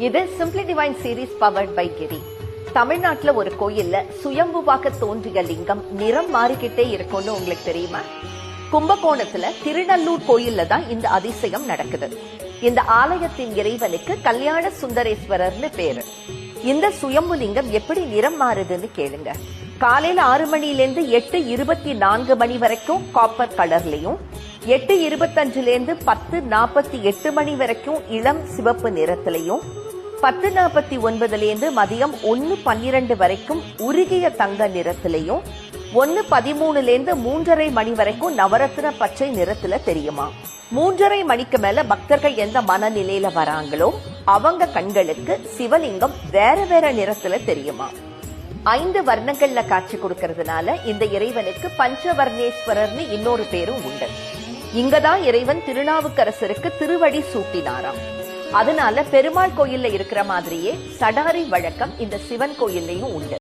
இது simply divine series powered by Giri. தமிழ்நாட்டுல ஒரு கோயில்ல சுயம்புவாக தோன்றிய லிங்கம் நிறம் மாறிக்கிட்டே இருக்கும்னு உங்களுக்கு தெரியுமா? கும்பகோணத்துல திருநல்லூர் கோயில்ல தான் இந்த அதிசயம் நடக்குது. இந்த ஆலயத்தின் இறைவனுக்கு கல்யாண சுந்தரேஸ்வரர்னு பேரு. இந்த சுயம்பு லிங்கம் எப்படி நிறம் மாறுதுன்னு கேளுங்க. காலையில 6 மணிலேருந்து 8:24 மணி வரைக்கும் காப்பர் கலர்லயும், 8:25 10:48 மணி வரைக்கும் இளம் சிவப்பு நிறத்திலையும், 10:49 மதியம் 1:12 வரைக்கும் உருகிய தங்க நிறத்திலையும், 1:13 3:30 மணி வரைக்கும் நவரத்ன பச்சை நிறத்துல தெரியுமா. 3:30 மணிக்கு மேல பக்தர்கள் எந்த மனநிலையில வராங்களோ அவங்க கண்களுக்கு சிவலிங்கம் வேற வேற நிறத்துல தெரியுமா. 5 வர்ணங்கள்ல காட்சி கொடுக்கறதுனால இந்த இறைவனுக்கு பஞ்சவர்ணேஸ்வரர்னு இன்னொரு பேரும் உண்டு. இங்கதான் இறைவன் திருநாவுக்கரசருக்கு திருவடி சூட்டினாராம். அதனால பெருமாள் கோயில்ல இருக்கிற மாதிரியே சடாரி வழக்கம் இந்த சிவன் கோயில்லையும் உண்டு.